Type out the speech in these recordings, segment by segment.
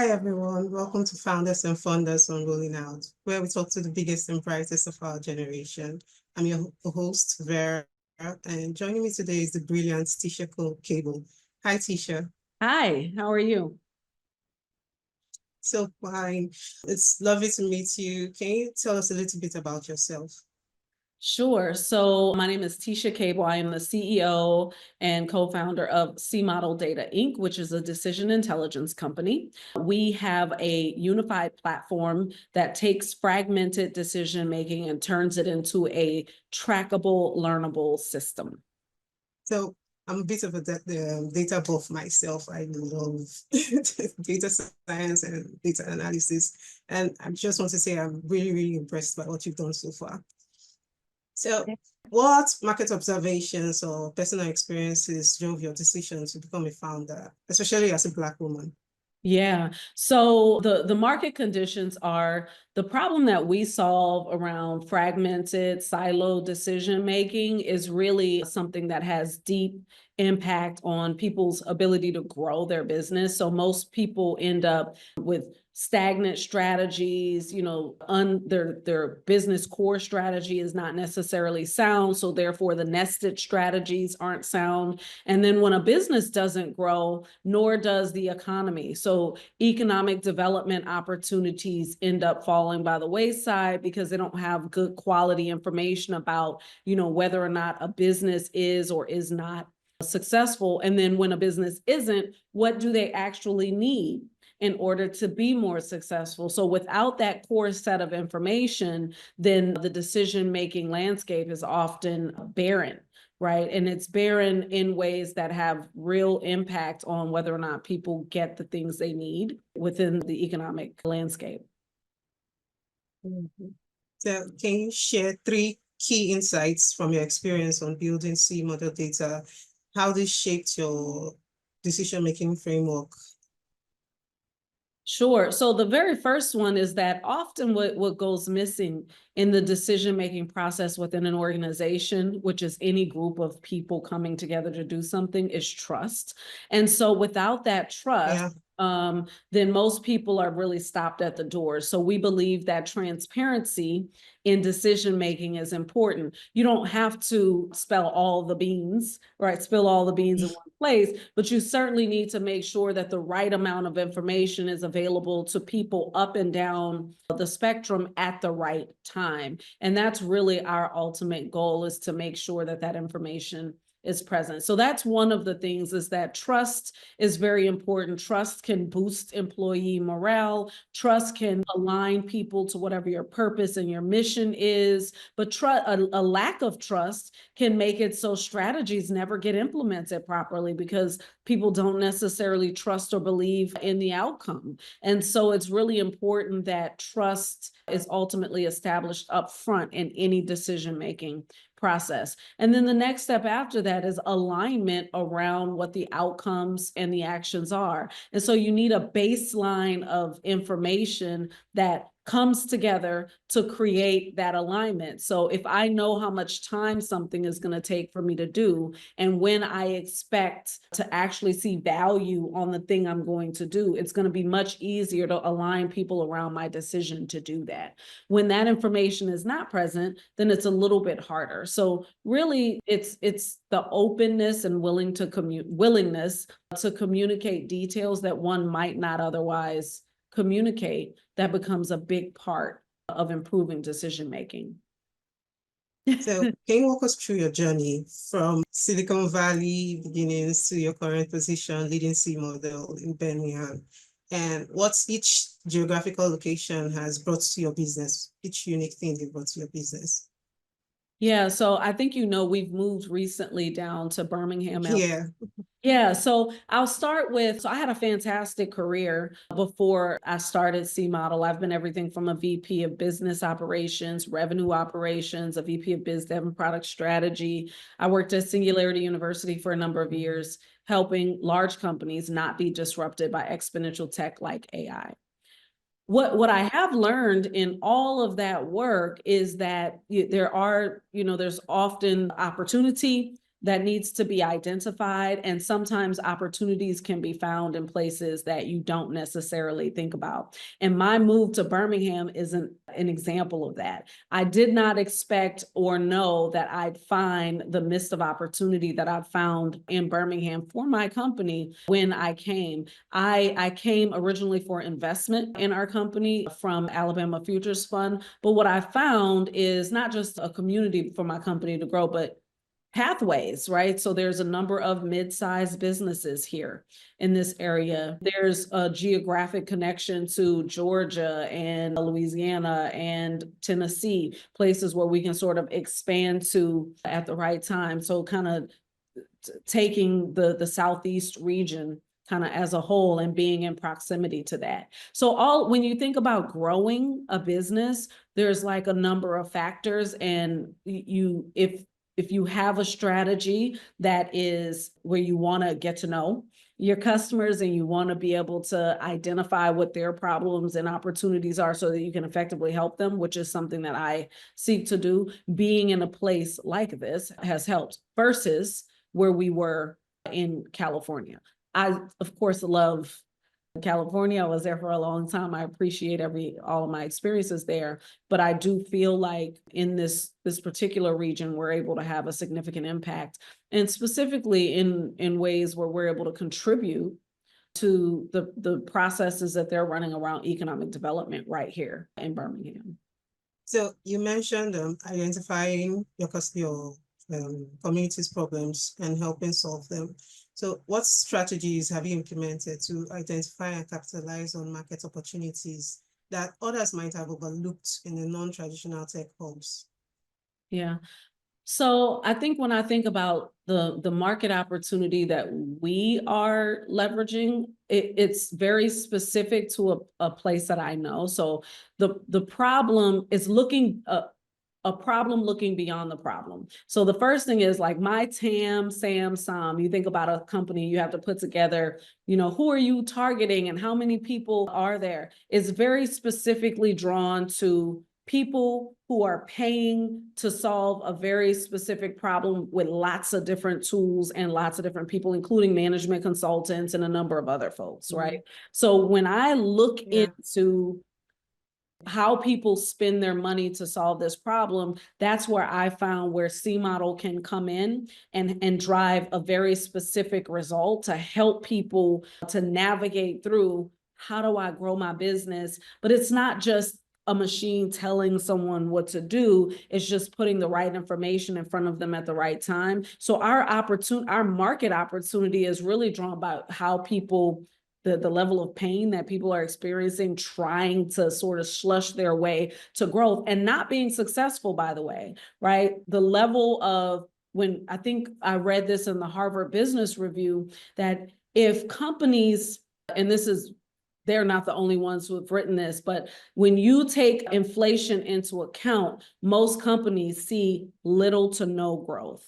Hi, everyone. Welcome to Founders and Funders on Rolling Out, where we talk to the biggest and brightest of our generation. I'm your host, Vera, and joining me today is the brilliant Teasha Cable. Hi, Teasha. Hi, how are you? So fine. It's lovely to meet you. Can you tell us a little bit about yourself? Sure. So my name is Teasha Cable. I am the CEO and co-founder of CModel Data Inc., which is a decision intelligence company. We have a unified platform that takes fragmented decision making and turns it into a trackable, learnable system. So I'm a bit of a data buff myself. I love data science and data analysis. And I just want to say I'm really, really impressed by what you've done so far. So what market observations or personal experiences drove your decision to become a founder, especially as a Black woman? Yeah. So the market conditions are the problem that we solve around fragmented, siloed decision making is really something that has deep impact on people's ability to grow their business. So most people end up with stagnant strategies, their business core strategy is not necessarily sound. So therefore the nested strategies aren't sound. And then when a business doesn't grow, nor does the economy. So economic development opportunities end up falling by the wayside because they don't have good quality information about, whether or not a business is or is not successful. And then when a business isn't, what do they actually need in order to be more successful? So without that core set of information, then the decision-making landscape is often barren, right? And it's barren in ways that have real impact on whether or not people get the things they need within the economic landscape. Mm-hmm. So can you share 3 key insights from your experience on building CModel data, how this shaped your decision-making framework? Sure. So the very first one is that often what goes missing in the decision-making process within an organization, which is any group of people coming together to do something, is trust. And so without that trust, then most people are really stopped at the door. So we believe that transparency in decision-making is important. You don't have to spell all the beans, right? Spill all the beans in one place, but you certainly need to make sure that the right amount of information is available to people up and down the spectrum at the right time. And that's really our ultimate goal, is to make sure that that information is present. So that's one of the things, is that trust is very important. Trust can boost employee morale. Trust can align people to whatever your purpose and your mission is. But a lack of trust can make it so strategies never get implemented properly because people don't necessarily trust or believe in the outcome. And so it's really important that trust is ultimately established up front in any decision-making process. And then the next step after that is alignment around what the outcomes and the actions are. And so you need a baseline of information that comes together to create that alignment. So if I know how much time something is going to take for me to do, and when I expect to actually see value on the thing I'm going to do, it's going to be much easier to align people around my decision to do that. When that information is not present, then it's a little bit harder. So really, it's the openness and willingness to communicate details that one might not otherwise communicate that becomes a big part of improving decision making. So can you walk us through your journey from Silicon Valley beginnings to your current position leading CModel in Birmingham, and what each geographical location has brought to your business, each unique thing they brought to your business? Yeah, so I think we've moved recently down to Birmingham. Yeah. Yeah, so I'll start with, so I had a fantastic career before I started CModel. I've been everything from a VP of business operations, revenue operations, a VP of biz dev and product strategy. I worked at Singularity University for a number of years, helping large companies not be disrupted by exponential tech like AI. What I have learned in all of that work is that there's often opportunity, that needs to be identified. And sometimes opportunities can be found in places that you don't necessarily think about. And my move to Birmingham is an example of that. I did not expect or know that I'd find the midst of opportunity that I've found in Birmingham for my company when I came. I came originally for investment in our company from Alabama Futures Fund. But what I found is not just a community for my company to grow, but pathways, right? So there's a number of mid-sized businesses here in this area. There's a geographic connection to Georgia and Louisiana and Tennessee, places where we can sort of expand to at the right time. So kind of taking the Southeast region kind of as a whole and being in proximity to that. So when you think about growing a business, there's like a number of factors, and if you have a strategy that is where you want to get to know your customers and you want to be able to identify what their problems and opportunities are so that you can effectively help them, which is something that I seek to do, being in a place like this has helped versus where we were in California. I, of course, love California. I was there for a long time. I appreciate all of my experiences there, but I do feel like in this particular region, we're able to have a significant impact, and specifically in ways where we're able to contribute to the processes that they're running around economic development right here in Birmingham. So you mentioned identifying your community's problems and helping solve them. So what strategies have you implemented to identify and capitalize on market opportunities that others might have overlooked in the non-traditional tech hubs? Yeah. So I think when I think about the market opportunity that we are leveraging, it's very specific to a place that I know. So the problem is a problem looking beyond the problem. So the first thing is like my TAM, SAM, SOM, you think about a company, you have to put together, who are you targeting and how many people are there? It's very specifically drawn to people who are paying to solve a very specific problem with lots of different tools and lots of different people, including management consultants and a number of other folks, right? So when I look into how people spend their money to solve this problem, that's where I found where CModel can come in and drive a very specific result to help people to navigate through, how do I grow my business? But it's not just a machine telling someone what to do. It's just putting the right information in front of them at the right time. So our market opportunity is really drawn by how people, the level of pain that people are experiencing, trying to sort of slush their way to growth and not being successful, by the way, right? The level of, when I think I read this in the Harvard Business Review, that if companies, and they're not the only ones who have written this, but when you take inflation into account, most companies see little to no growth.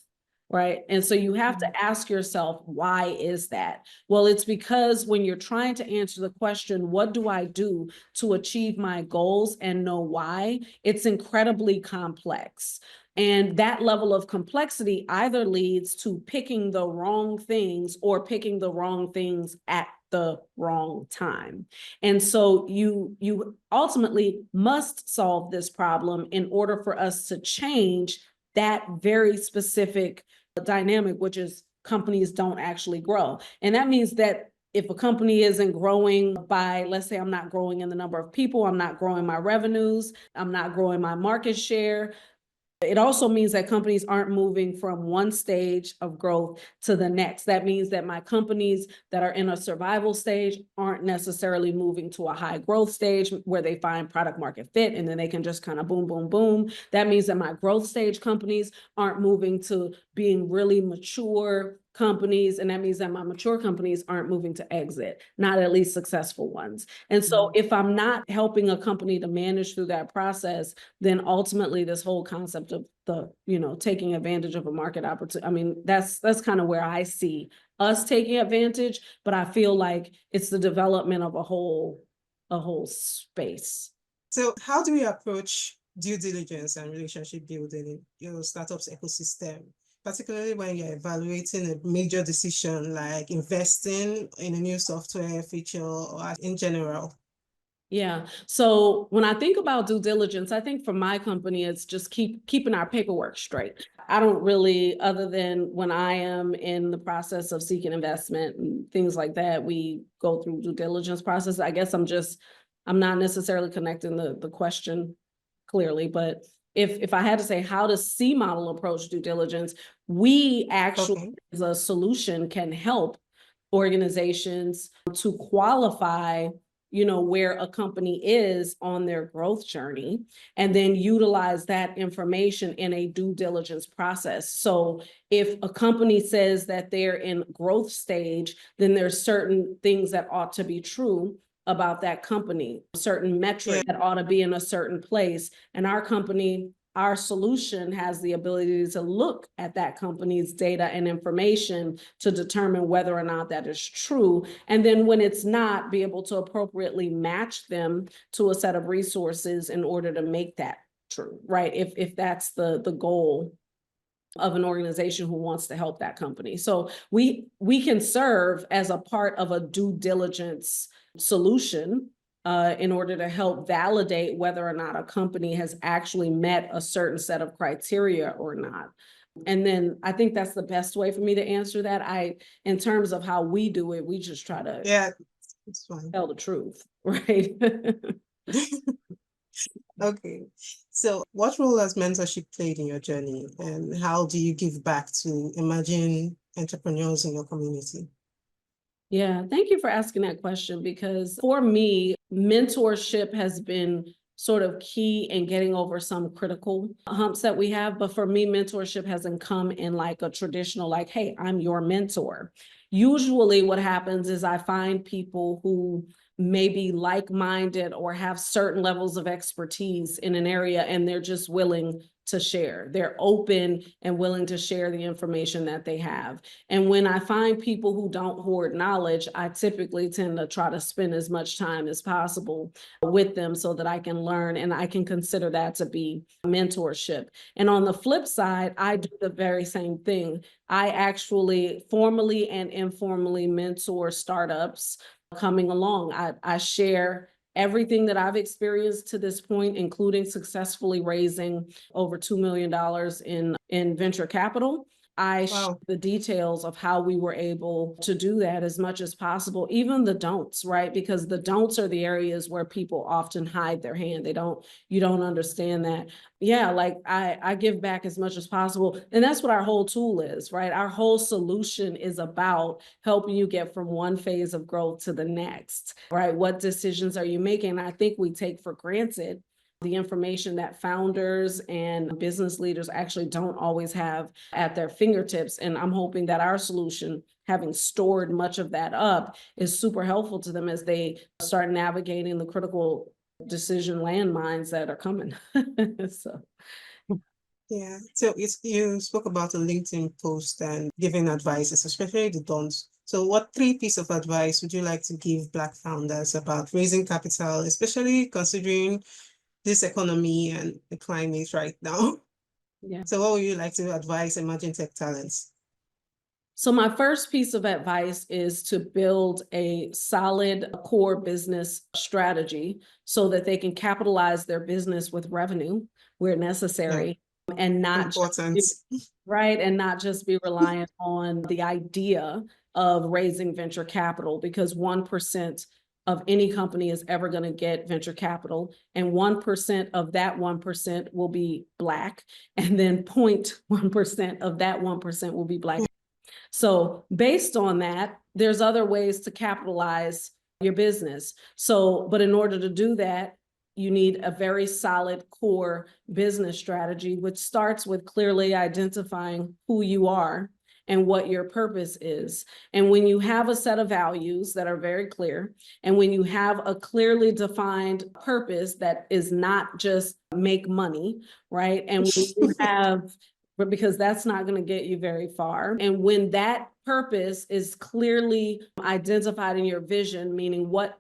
Right. And so you have to ask yourself, why is that? Well, it's because when you're trying to answer the question, what do I do to achieve my goals and know why? It's incredibly complex. And that level of complexity either leads to picking the wrong things or picking the wrong things at the wrong time. And so you ultimately must solve this problem in order for us to change that very specific dynamic, which is companies don't actually grow. And that means that if a company isn't growing by, let's say I'm not growing in the number of people, I'm not growing my revenues, I'm not growing my market share, it also means that companies aren't moving from one stage of growth to the next. That means that my companies that are in a survival stage aren't necessarily moving to a high growth stage where they find product market fit and then they can just kind of boom, boom, boom. That means that my growth stage companies aren't moving to being really mature companies. And that means that my mature companies aren't moving to exit, not at least successful ones. And so if I'm not helping a company to manage through that process, then ultimately this whole concept of taking advantage of a market opportunity, I mean, that's kind of where I see us taking advantage, but I feel like it's the development of a whole space. So how do we approach due diligence and relationship building in your startup's ecosystem, particularly when you're evaluating a major decision like investing in a new software feature or in general? Yeah. So when I think about due diligence, I think for my company, it's just keeping our paperwork straight. I don't really, other than when I am in the process of seeking investment and things like that, we go through due diligence process. I guess I'm not necessarily connecting the question clearly, but if I had to say, how does CModel approach due diligence, we actually, Okay. as a solution, can help organizations to qualify, where a company is on their growth journey, and then utilize that information in a due diligence process. So if a company says that they're in growth stage, then there's certain things that ought to be true about that company, certain metrics that ought to be in a certain place. And our solution has the ability to look at that company's data and information to determine whether or not that is true. And then when it's not, be able to appropriately match them to a set of resources in order to make that true, right? If that's the goal of an organization who wants to help that company. So we can serve as a part of a due diligence solution in order to help validate whether or not a company has actually met a certain set of criteria or not. And then I think that's the best way for me to answer that. In terms of how we do it, we just try to It's fine. tell the truth, right? Okay. So what role has mentorship played in your journey, and how do you give back to emerging entrepreneurs in your community? Yeah, thank you for asking that question, because for me, mentorship has been sort of key in getting over some critical humps that we have. But for me, mentorship hasn't come in like a traditional, like, hey, I'm your mentor. Usually what happens is I find people who may be like-minded or have certain levels of expertise in an area, and they're just willing to share. They're open and willing to share the information that they have. And when I find people who don't hoard knowledge, I typically tend to try to spend as much time as possible with them so that I can learn, and I can consider that to be mentorship. And on the flip side, I do the very same thing. I actually formally and informally mentor startups coming along. I share everything that I've experienced to this point, including successfully raising over $2 million in venture capital. I share the details of how we were able to do that as much as possible, even the don'ts, right? Because the don'ts are the areas where people often hide their hand. You don't understand that. Yeah, like I give back as much as possible. And that's what our whole tool is, right? Our whole solution is about helping you get from one phase of growth to the next, right? What decisions are you making? I think we take for granted the information that founders and business leaders actually don't always have at their fingertips. And I'm hoping that our solution, having stored much of that up, is super helpful to them as they start navigating the critical decision landmines that are coming. So. Yeah. So you spoke about a LinkedIn post and giving advices, especially the don'ts. So what 3 pieces of advice would you like to give Black founders about raising capital, especially considering this economy and the climate right now? Yeah. So what would you like to advise emerging tech talents? So my first piece of advice is to build a solid core business strategy so that they can capitalize their business with revenue where necessary, and not right, and not just be reliant on the idea of raising venture capital, because 1% of any company is ever going to get venture capital, and 1% of that 1% will be Black, and then 0.1% of that 1% will be Black. So based on that, there's other ways to capitalize your business. So, but in order to do that, you need a very solid core business strategy, which starts with clearly identifying who you are and what your purpose is. And when you have a set of values that are very clear, and when you have a clearly defined purpose that is not just make money, right? And when you have because that's not going to get you very far. And when that purpose is clearly identified in your vision, meaning what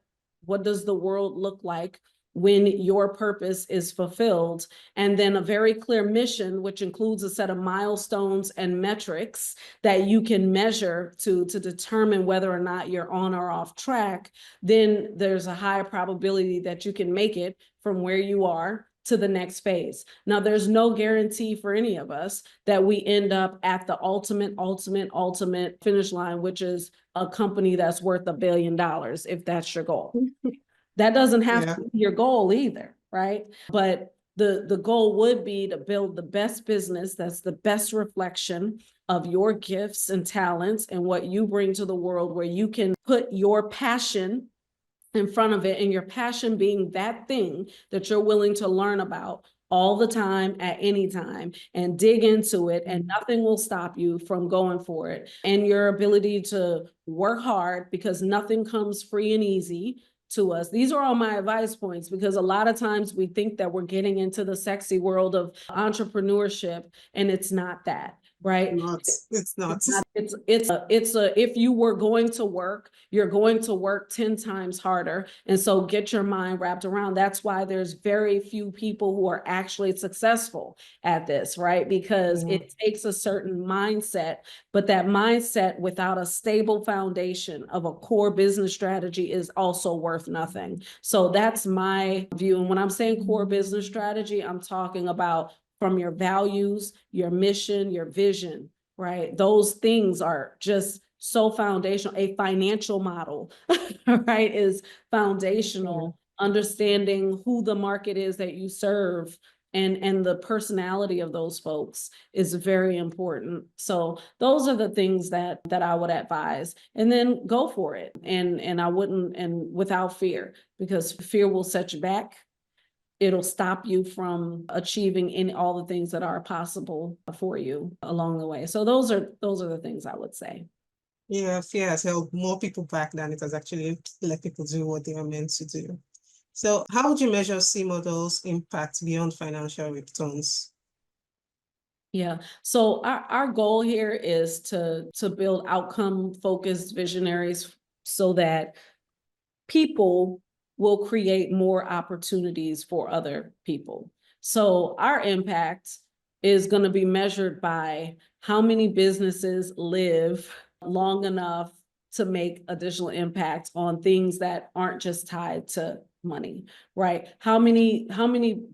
does the world look like when your purpose is fulfilled, and then a very clear mission, which includes a set of milestones and metrics that you can measure to determine whether or not you're on or off track, then there's a higher probability that you can make it from where you are to the next phase. Now, there's no guarantee for any of us that we end up at the ultimate finish line, which is a company that's worth $1 billion, if that's your goal. That doesn't have to be your goal either, right? But the goal would be to build the best business that's the best reflection of your gifts and talents and what you bring to the world, where you can put your passion in front of it, and your passion being that thing that you're willing to learn about all the time, at any time, and dig into it, and nothing will stop you from going for it. And your ability to work hard, because nothing comes free and easy to us. These are all my advice points, because a lot of times we think that we're getting into the sexy world of entrepreneurship, and it's not that. Right? It's not. If you were going to work, you're going to work 10 times harder. And so get your mind wrapped around. That's why there's very few people who are actually successful at this, right? Because it takes a certain mindset, but that mindset without a stable foundation of a core business strategy is also worth nothing. So that's my view. And when I'm saying core business strategy, I'm talking about from your values, your mission, your vision, right? Those things are just so foundational. A financial model, right, is foundational. Understanding who the market is that you serve and the personality of those folks is very important. So those are the things that I would advise, and then go for it. And I wouldn't, and without fear, because fear will set you back. It'll stop you from achieving all the things that are possible for you along the way. So those are the things I would say. Yeah, fear has held more people back than it has actually let people do what they are meant to do. So how would you measure CModel's impact beyond financial returns? Yeah, so our goal here is to build outcome-focused visionaries so that people will create more opportunities for other people. So our impact is going to be measured by how many businesses live long enough to make additional impact on things that aren't just tied to money, right? How many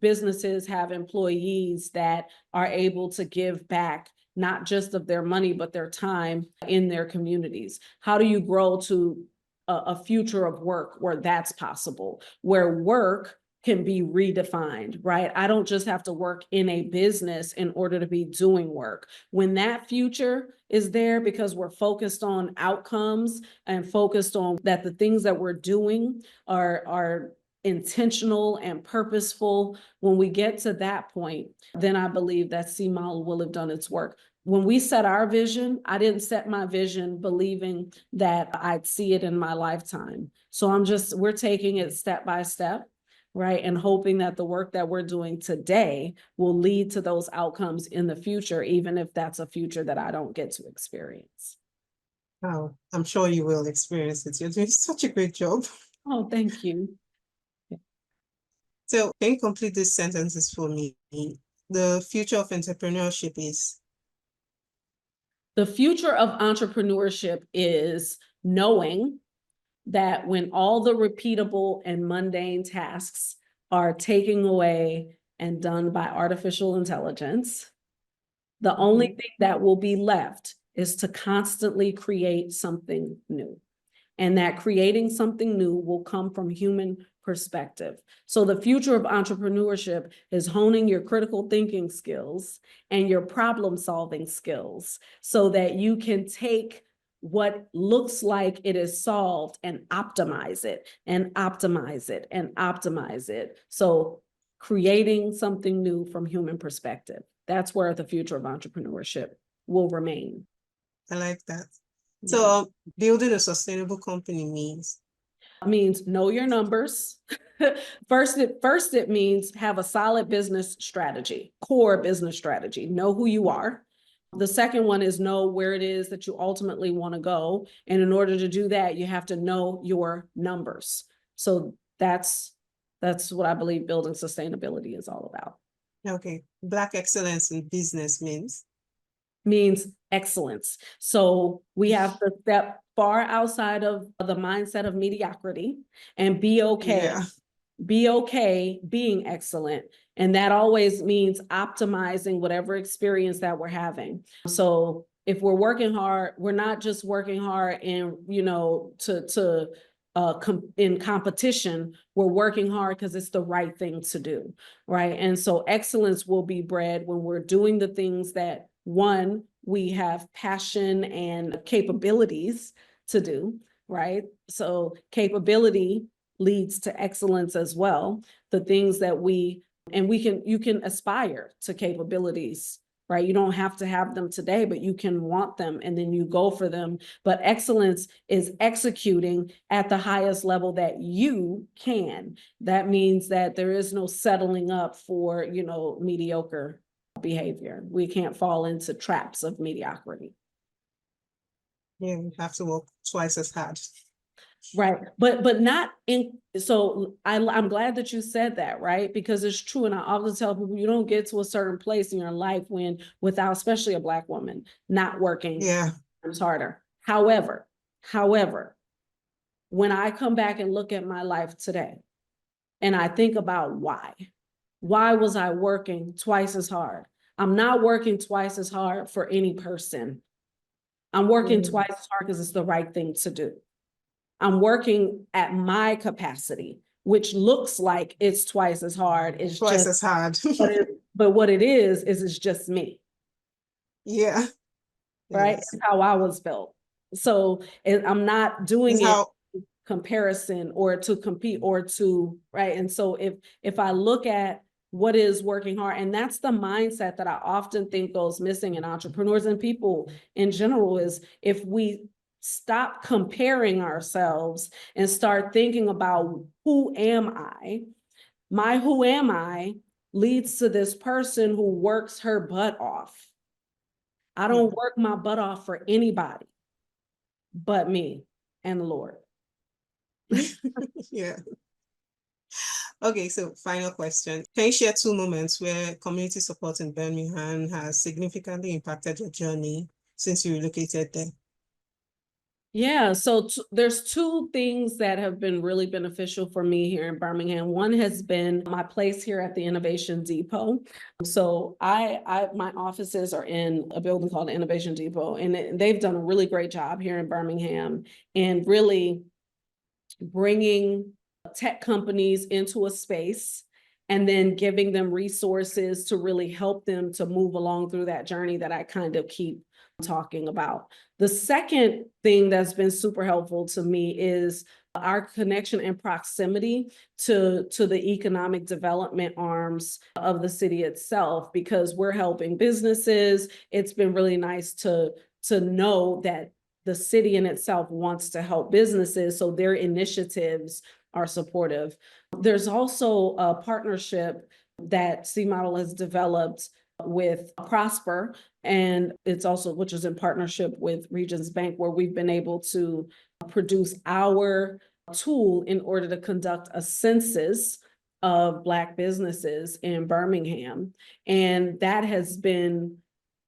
businesses have employees that are able to give back, not just of their money, but their time in their communities? How do you grow to a future of work where that's possible, where work can be redefined, right? I don't just have to work in a business in order to be doing work. When that future is there, because we're focused on outcomes and focused on that the things that we're doing are intentional and purposeful, when we get to that point, then I believe that CModel will have done its work. When we set our vision, I didn't set my vision believing that I'd see it in my lifetime. So we're taking it step by step, right? And hoping that the work that we're doing today will lead to those outcomes in the future, even if that's a future that I don't get to experience. Oh, I'm sure you will experience it. You're doing such a great job. Oh, thank you. So can you complete these sentences for me? The future of entrepreneurship is? The future of entrepreneurship is knowing that when all the repeatable and mundane tasks are taken away and done by artificial intelligence, the only thing that will be left is to constantly create something new. And that creating something new will come from human perspective. So the future of entrepreneurship is honing your critical thinking skills and your problem solving skills so that you can take what looks like it is solved and optimize it and optimize it and optimize it. So creating something new from human perspective. That's where the future of entrepreneurship will remain. I like that. So building a sustainable company means know your numbers. First, it means have a solid business strategy, core business strategy. Know who you are. The second one is know where it is that you ultimately want to go. And in order to do that, you have to know your numbers. So that's That's what I believe building sustainability is all about. Okay. Black excellence in business Means excellence. So we have to step far outside of the mindset of mediocrity and be okay. Yeah. Be okay being excellent. And that always means optimizing whatever experience that we're having. So if we're working hard, we're not just working hard in, in competition, we're working hard because it's the right thing to do, right? And so excellence will be bred when we're doing the things that, one, we have passion and capabilities to do, right? So capability leads to excellence as well. The things that you can aspire to capabilities, right? You don't have to have them today, but you can want them and then you go for them. But excellence is executing at the highest level that you can. That means that there is no settling up for, mediocre behavior. We can't fall into traps of mediocrity. Yeah, we have to work twice as hard. Right. But not in, so I'm glad that you said that, right? Because it's true. And I often tell people you don't get to a certain place in your life without, especially a Black woman, not working harder. However, when I come back and look at my life today and I think about why was I working twice as hard? I'm not working twice as hard for any person. I'm working twice as hard because it's the right thing to do. I'm working at my capacity, which looks like it's twice as hard. It's twice as hard. but what it is it's just me. Yeah. Right? Yes. It's how I was built. So I'm not doing it comparison or to compete or to, right? And so if I look at what is working hard, and that's the mindset that I often think goes missing in entrepreneurs and people in general, is if we stop comparing ourselves and start thinking about who am I, my who am I leads to this person who works her butt off. I don't work my butt off for anybody but me and the Lord. Yeah. Okay, so final question. Can you share 2 moments where community support in Birmingham has significantly impacted your journey since you relocated there? Yeah, so there's 2 things that have been really beneficial for me here in Birmingham. One has been my place here at the Innovation Depot. So my offices are in a building called the Innovation Depot, and they've done a really great job here in Birmingham and really bringing tech companies into a space and then giving them resources to really help them to move along through that journey that I kind of keep talking about. The second thing that's been super helpful to me is our connection and proximity to the economic development arms of the city itself, because we're helping businesses. It's been really nice to know that the city in itself wants to help businesses, so their initiatives are supportive. There's also a partnership that CModel has developed with Prosper, and it's also, which is in partnership with Regions Bank, where we've been able to produce our tool in order to conduct a census of Black businesses in Birmingham. And that has been,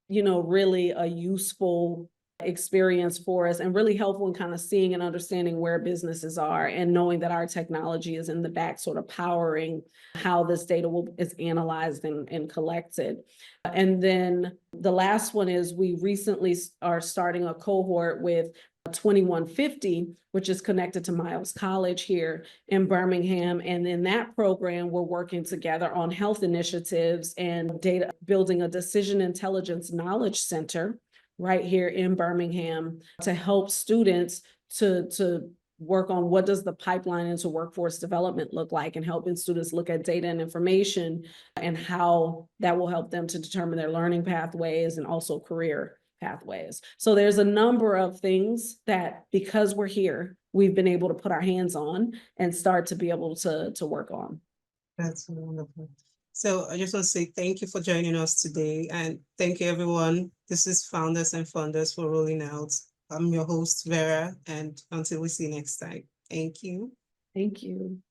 really a useful experience for us and really helpful in kind of seeing and understanding where businesses are and knowing that our technology is in the back sort of powering how this data is analyzed and collected. And then the last one is we recently are starting a cohort with 2150, which is connected to Miles College here in Birmingham. And in that program, we're working together on health initiatives and data, building a decision intelligence knowledge center right here in Birmingham to help students to work on what does the pipeline into workforce development look like, and helping students look at data and information and how that will help them to determine their learning pathways and also career pathways. So there's a number of things that, because we're here, we've been able to put our hands on and start to be able to work on. That's wonderful. So I just want to say thank you for joining us today, and thank you everyone. This is Founders and Funders for Rolling Out. I'm your host, Vera, and until we see you next time. Thank you. Thank you.